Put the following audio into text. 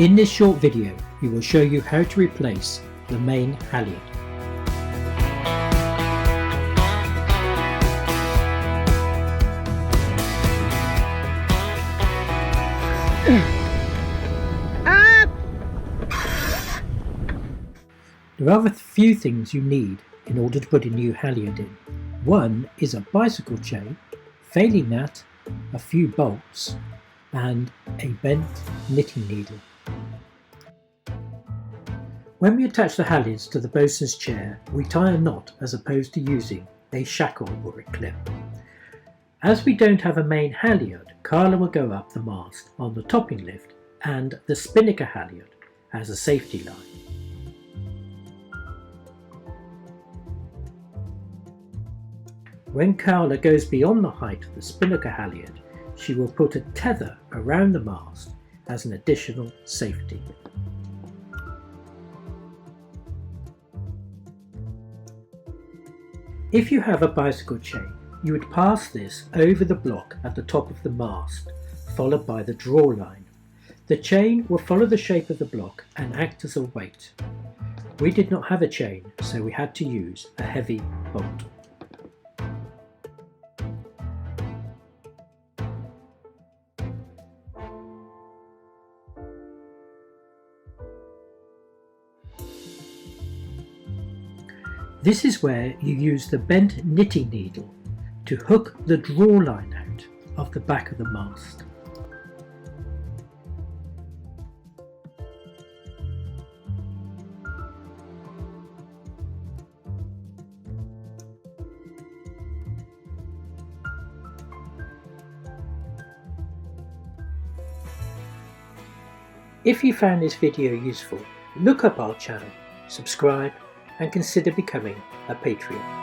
In this short video, we will show you how to replace the main halyard. There are a few things you need in order to put a new halyard in. One is a bicycle chain, failing that, a few bolts, and a bent knitting needle. When we attach the halyards to the bosun's chair, we tie a knot as opposed to using a shackle or a clip. As we don't have a main halyard, Carla will go up the mast on the topping lift and the Spinnaker Halyard as a safety line. When Carla goes beyond the height of the Spinnaker Halyard, she will put a tether around the mast as an additional safety. If you have a bicycle chain, you would pass this over the block at the top of the mast, followed by the draw line. The chain will follow the shape of the block and act as a weight. We did not have a chain, so we had to use a heavy bolt. This is where you use the bent knitting needle to hook the draw line out of the back of the mast. If you found this video useful, look up our channel, subscribe, and consider becoming a Patreon.